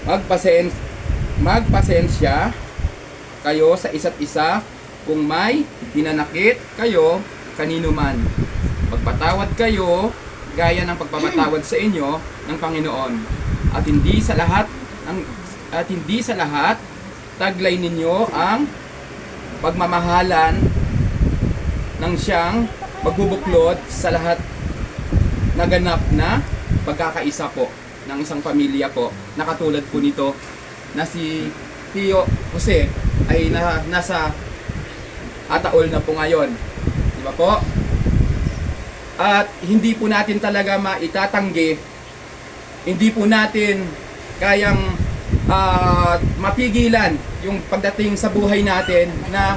magpasens magpasensya kayo sa isa't isa kung may hinanakit kayo kanino man. Magpatawad kayo gaya ng pagpapatawad sa inyo ng Panginoon. At hindi sa lahat taglay ninyo ang pagmamahalan ng siyang magbubuklod sa lahat na ganap na pagkakaisa po ng isang pamilya po, na katulad po nito na si Tio Jose ay nasa Ataol na po ngayon. Di ba po? At hindi po natin talaga maitatanggi, hindi po natin kayang mapigilan yung pagdating sa buhay natin na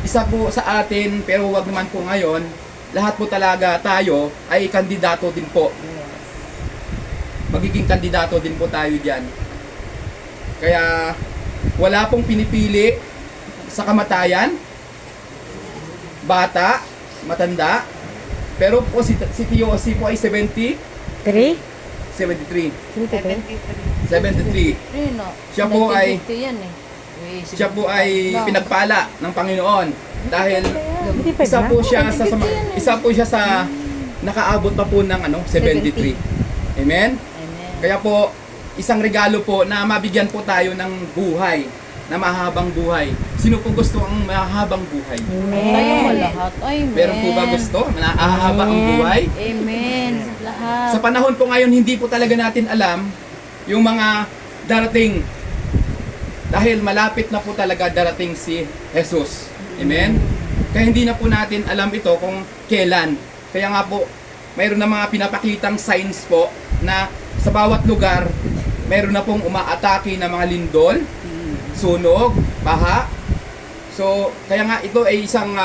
isa po sa atin, pero wag naman po ngayon, lahat po talaga tayo ay kandidato din po. Magiging kandidato din po tayo dyan. Kaya wala pong pinipili sa kamatayan, bata, matanda. Pero po si Tio po ay 73. 73. Siya po ay pinagpala ng Panginoon dahil isa po siya sa nakaabot pa po ng 73. Amen. Kaya po isang regalo po na mabigyan po tayo ng buhay, na mahabang buhay. Sino po gusto ang mahabang buhay? Amen. Lahat. Amen. Meron po ba gusto na ahaba ang buhay? Amen. Lahat. Sa panahon po ngayon, hindi po talaga natin alam yung mga darating. Dahil malapit na po talaga darating si Jesus. Amen? Kaya hindi na po natin alam ito kung kailan. Kaya nga po, mayroon na mga pinapakitang signs po na sa bawat lugar, mayroon na pong umaatake na mga lindol, sunog, baha. So, kaya nga ito ay isang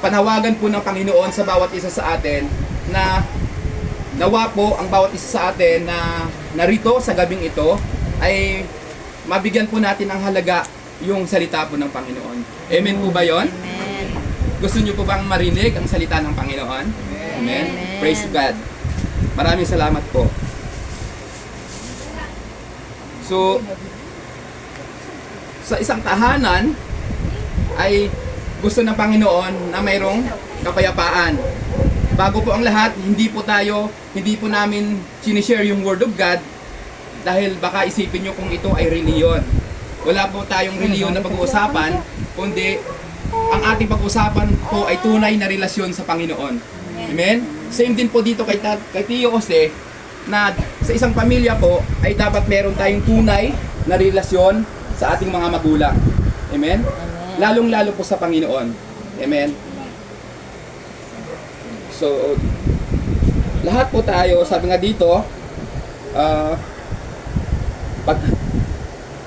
panawagan po ng Panginoon sa bawat isa sa atin na nawa po ang bawat isa sa atin na narito sa gabing ito ay mabigyan po natin ang halaga yung salita po ng Panginoon. Amen po ba yon? Amen. Gusto niyo po bang marinig ang salita ng Panginoon? Amen. Praise God. Maraming salamat po. So, sa isang tahanan ay gusto ng Panginoon na mayroong kapayapaan. Bago po ang lahat, hindi po namin sinishare yung Word of God dahil baka isipin nyo kung ito ay reliyon. Wala po tayong reliyon na pag-uusapan, kundi ang ating pag-uusapan po ay tunay na relasyon sa Panginoon. Amen? Same din po dito kay Tio Jose, na sa isang pamilya po ay dapat meron tayong tunay na relasyon sa ating mga magulang. Amen? Lalong-lalo po sa Panginoon. Amen? So, lahat po tayo, sabi nga dito,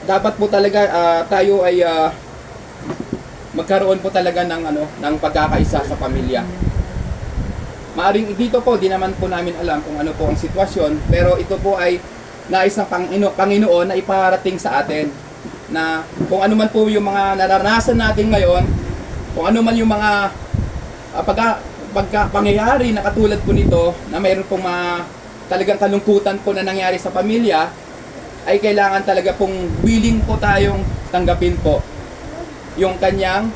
dapat po talaga tayo ay magkaroon po talaga ng pagkakaisa sa pamilya. Maaring dito po, di naman po namin alam kung ano po ang sitwasyon, pero ito po ay nais ng Panginoon na iparating sa atin na kung ano man po yung mga naranasan natin ngayon, kung ano man yung mga pangyayari na katulad po nito, na mayroon pong talagang kalungkutan po na nangyari sa pamilya, ay kailangan talaga pong willing po tayong tanggapin po yung kanyang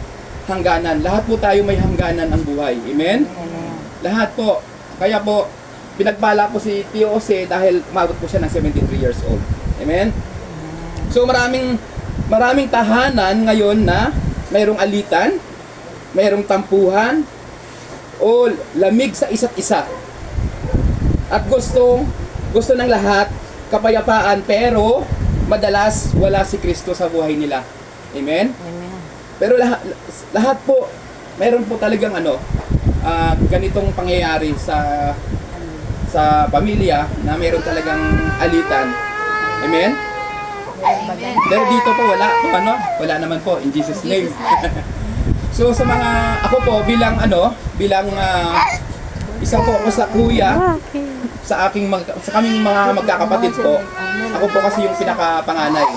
hangganan. Lahat po tayo may hangganan ang buhay. Amen? Lahat po. Kaya po, pinagpala po si Tio Jose dahil umabot po siya ng 73 years old. Amen? So maraming tahanan ngayon na mayroong alitan, mayroong tampuhan, o lamig sa isa't isa. At gusto ng lahat kapayapaan, pero madalas wala si Kristo sa buhay nila. Amen? Amen. Pero lahat po, mayroon po talagang ganitong pangyayari sa pamilya na mayroon talagang alitan. Amen? Pero dito po wala naman po, in Jesus name. So sa ako po bilang isang po ako sa kuya sa kaming mga magkakapatid po. Ako po kasi yung pinakapanganay.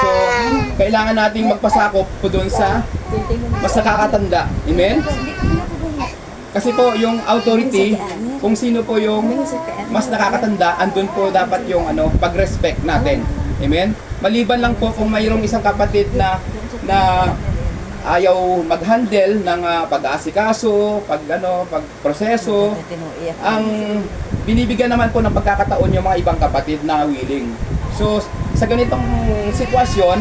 So kailangan nating magpasakop po doon sa mas nakakatanda. Amen? Kasi po yung authority kung sino po yung mas nakakatanda, andun po dapat yung pag-respect natin. Amen? Maliban lang po kung mayroong isang kapatid na ayaw mag-handle ng pag-aasikaso, pag-proseso, ang binibigyan naman po ng pagkakataon yung mga ibang kapatid na willing. So, sa ganitong sitwasyon,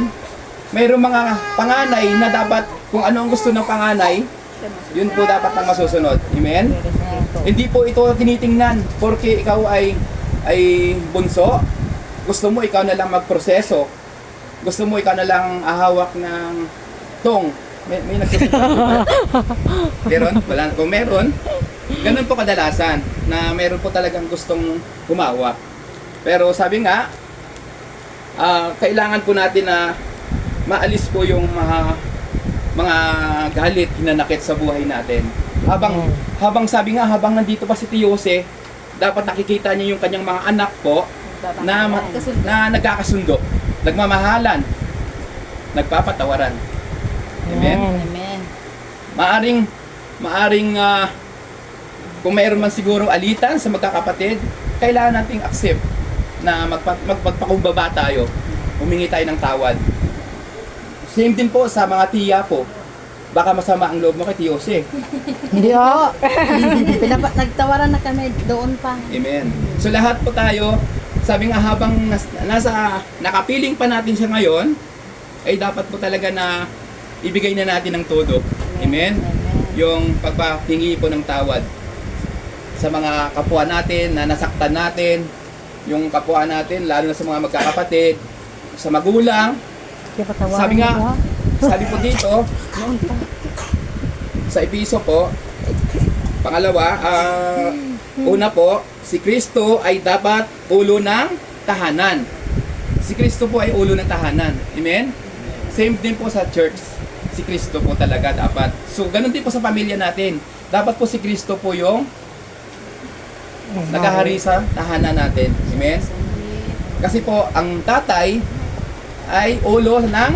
mayroong mga panganay na dapat, kung ano ang gusto ng panganay, yun po dapat ang masusunod. Amen? Hindi po ito tinitingnan porque ikaw ay bunso. Gusto mo ikaw na lang magproseso. Gusto mo ikaw na lang ahawak ng tong. May nagsasabi ba? Meron? Wala. Kung meron, ganun po kadalasan na meron po talagang gustong humawak. Pero sabi nga, kailangan po natin na maalis po yung mga galit, hinanakit sa buhay natin. Habang sabi nga, habang nandito pa si Tio Jose, dapat nakikita niya yung kanyang mga anak po na nagkakasundo, nagmamahalan, nagpapatawaran. Amen? Amen. Maaring kung mayroon man siguro alitan sa magkakapatid, kailangan nating accept na magpakumbaba tayo, humingi tayo ng tawad. Same din po sa mga tiya po. Baka masama ang loob mo kay Tio Jose. Hindi oh. Nagtawaran na kami doon pa. Amen. So lahat po tayo, sabi nga habang nakapiling pa natin siya ngayon, ay dapat po talaga na ibigay na natin ng todo. Amen? Yung pagpahingi po ng tawad sa mga kapwa natin na nasaktan natin, yung kapwa natin, lalo na sa mga magkakapatid, sa magulang. Sabi po dito, sa Episo po, pangalawa, una po, si Kristo ay dapat ulo ng tahanan. Si Kristo po ay ulo ng tahanan. Amen? Same din po sa church. Si Kristo po talaga dapat. So, ganun din po sa pamilya natin. Dapat po si Kristo po yung nagahari sa tahanan natin. Amen? Kasi po, ang tatay ay ulo ng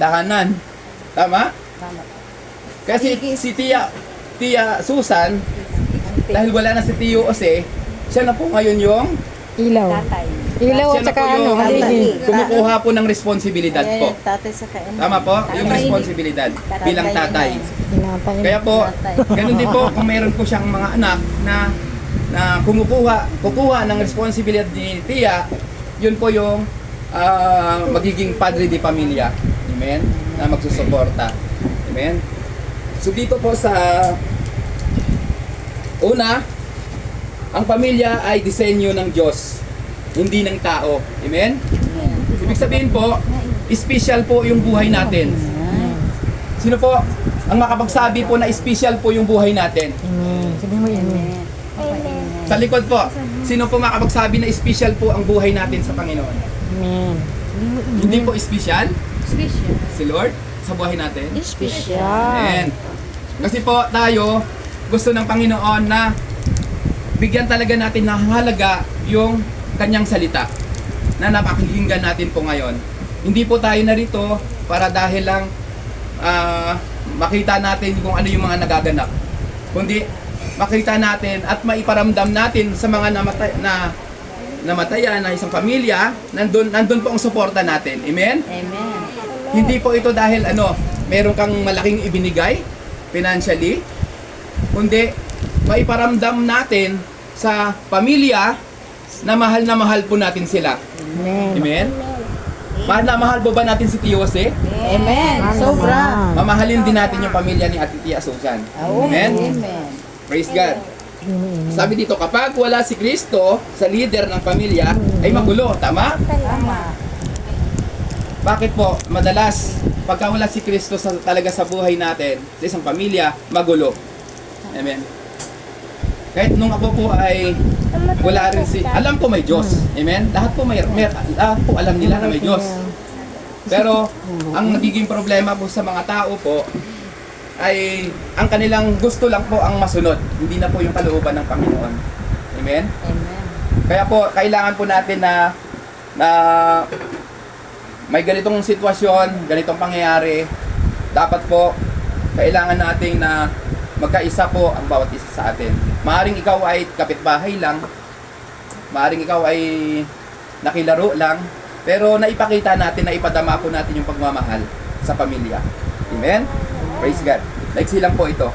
tahanan. Tama? Kasi si Tia Susan, dahil wala na si Tio Jose, siya na po ngayon yung Ilaw. Ilaw siya at na saka po ano, yung haligi. kumukuha po ng responsibilidad po. Tatay sa kain. Tama po? Yung responsibilidad bilang tatay. Tinapay. Kaya po, ganun din po kung meron po siyang mga anak na kukuha ng responsibilidad ni Tia, yun po yung magiging padre di pamilya. Amen? Na magsusuporta. Amen? So dito po sa una, ang pamilya ay disenyo ng Diyos, hindi ng tao. Amen? Ibig sabihin po, special po yung buhay natin. Sino po ang makapagsabi po na special po yung buhay natin? Sabi mo yun. Sa likod po, sino po makapagsabi na special po ang buhay natin sa Panginoon? Amen. Hindi po special Special. si Lord sa buhay natin? Special. Amen. Kasi po tayo, gusto ng Panginoon na bigyan talaga natin ng halaga yung kanyang salita na napakinggan natin po ngayon. Hindi po tayo narito para dahil lang makita natin kung ano yung mga nagaganap, kundi makita natin at maiparamdam natin sa mga namatayan na isang pamilya, nandun po ang suporta natin. Amen? Amen. Hindi po ito dahil meron kang malaking ibinigay financially, kundi maiparamdam natin sa pamilya na mahal po natin sila. Amen. Amen? Mahal na mahal po ba natin si Tio Jose? Amen. Sobra. Mamahalin din natin yung pamilya ni Ate Tia Susan. Amen? Amen. Praise God. Sabi dito, kapag wala si Kristo sa leader ng pamilya, ay magulo. Tama? Tama. Bakit po? Madalas, pagka wala si Kristo talaga sa buhay natin, sa isang pamilya, magulo. Amen. Kahit nung ako po ay wala rin alam ko may Diyos. Amen? Lahat po lahat po alam nila na may Diyos. Pero, ang nagiging problema po sa mga tao po, ay ang kanilang gusto lang po ang masunod. Hindi na po yung kalooban ng Panginoon. Amen? Amen. Kaya po, kailangan po natin na may ganitong sitwasyon, ganitong pangyayari, dapat po, kailangan nating na magkaisa po ang bawat isa sa atin. Maaring ikaw ay kapitbahay lang, maaring ikaw ay nakilaro lang, pero naipakita natin, naipadama po natin yung pagmamahal sa pamilya. Amen? Praise God. Like silang po ito.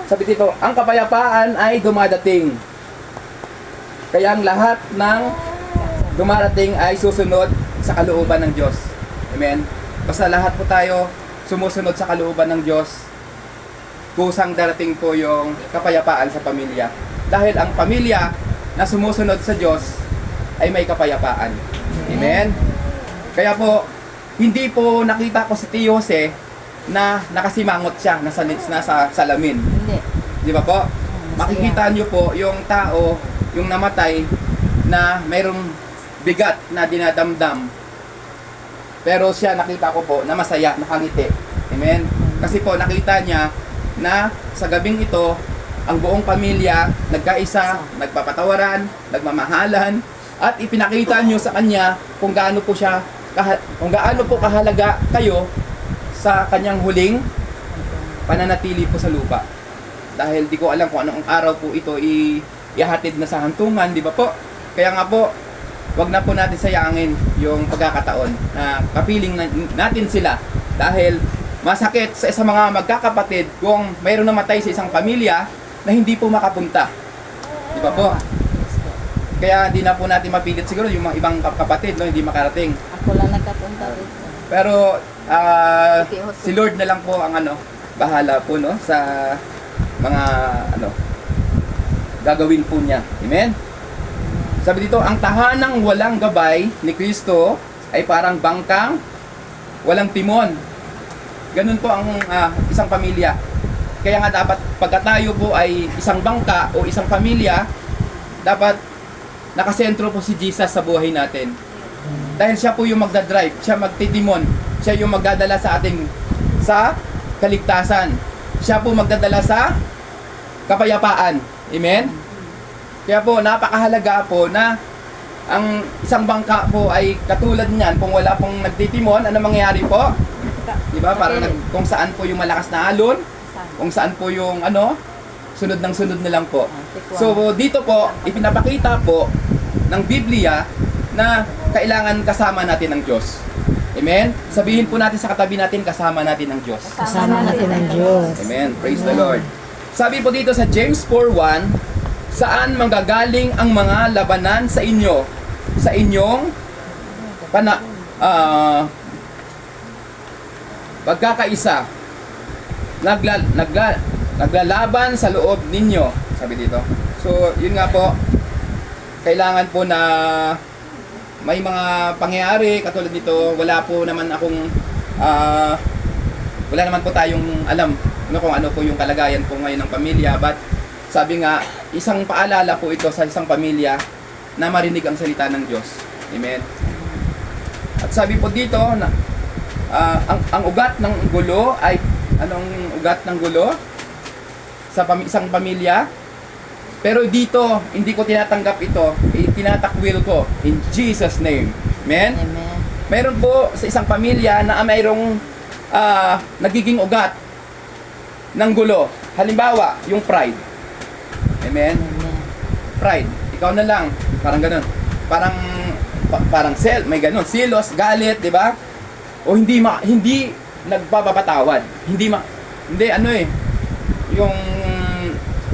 Sabi dito, ang kapayapaan ay dumadating. Kaya ang lahat ng dumarating ay susunod sa kalooban ng Diyos. Amen? Basta lahat po tayo sumusunod sa kalooban ng Diyos, kusang darating po yung kapayapaan sa pamilya. Dahil ang pamilya na sumusunod sa Diyos ay may kapayapaan. Amen? Kaya po, hindi po nakita ko si Tio Jose na nakasimangot siya, nasa salamin. Hindi. Di ba po? Makikita nyo po yung tao, yung namatay, na mayroong bigat na dinadamdam. Pero siya, nakita ko po, na masaya, nakangiti. Amen? Kasi po, nakita niya na sa gabing ito, ang buong pamilya, nagkaisa, nagpapatawaran, nagmamahalan, at ipinakita nyo sa kanya kung gaano po siya, kung gaano po kahalaga kayo sa kanyang huling pananatili po sa lupa. Dahil di ko alam kung anong araw po ito ihatid na sa hantungan, di ba po? Kaya nga po, wag na po natin sayangin yung pagkakataon na kapiling natin sila. Dahil masakit sa isang mga magkakapatid kung mayroon namatay sa isang pamilya na hindi po makapunta. Di ba po? Kaya hindi na po natin mapilit siguro yung mga ibang kapatid, no, hindi makarating. Ako lang nagkapunta dito. Pero si Lord na lang po ang bahala po, no, sa mga gagawin po niya. Amen? Sabi dito, ang tahanang walang gabay ni Kristo ay parang bangkang walang timon. Ganun po ang isang pamilya. Kaya nga dapat pagka tayo po ay isang bangka o isang pamilya, dapat nakasentro po si Jesus sa buhay natin. Dahil siya po yung magdadrive, siya magtitimon, siya yung magdadala sa ating sa kaligtasan. Siya po magdadala sa kapayapaan. Amen? Kaya po, napakahalaga po na ang isang bangka po ay katulad niyan. Kung wala pong nagtitimon, ano mangyayari po? Diba? Para kung saan po yung malakas na alon, kung saan po yung sunod ng sunod na lang po. So dito po, ipinapakita po ng Biblia na kailangan kasama natin ang Diyos. Amen? Sabihin po natin sa katabi natin, kasama natin ang Diyos. Kasama natin ang Diyos. Amen. Praise the Lord. Sabi po dito sa James 4:1, saan manggagaling ang mga labanan sa inyo? Sa inyong pagkakaisa. Naglalaban sa loob ninyo. Sabi dito. So, yun nga po. Kailangan po na may mga pangyayari katulad dito. Wala po naman akong wala naman po tayong alam kung ano po yung kalagayan po ngayon ng pamilya, but sabi nga, isang paalala po ito sa isang pamilya na marinig ang salita ng Diyos. Amen. At sabi po dito na ang ugat ng gulo ay anong ugat ng gulo sa isang pamilya? Pero dito, hindi ko tinatanggap ito, tinatakwil ko in Jesus name. Amen. Amen. Meron po sa isang pamilya na mayroong nagiging ugat ng gulo. Halimbawa, yung pride. Amen? Amen. Pride. Ikaw na lang. Parang ganun. Parang may ganun. Silos, galit, di ba? O hindi nagpapatawad. Hindi yung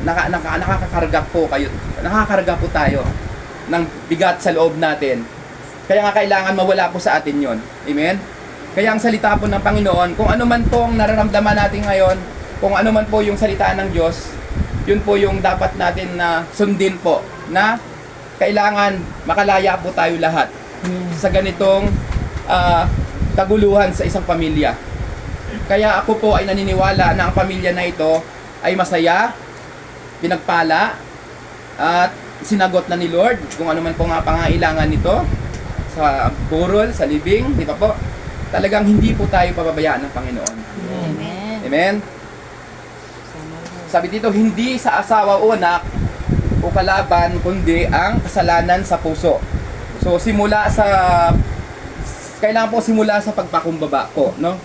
nakakakarga po kayo. Nakakakarga po tayo ng bigat sa loob natin. Kaya nga kailangan mawala po sa atin yon. Amen? Kaya ang salita po ng Panginoon, kung ano man po ang nararamdaman natin ngayon, kung ano man po yung salita ng Diyos, yun po yung dapat natin na sundin po, na kailangan makalaya po tayo lahat sa ganitong kaguluhan sa isang pamilya. Kaya ako po ay naniniwala na ang pamilya na ito ay masaya, pinagpala, at sinagot na ni Lord kung ano man po nga pangailangan nito sa burol, sa libing, di ba po? Talagang hindi po tayo pababayaan ng Panginoon. Amen. Amen? Sabi dito, hindi sa asawa o anak o kalaban, kundi ang kasalanan sa puso. So, kailangan po simula sa pagpakumbaba po, no?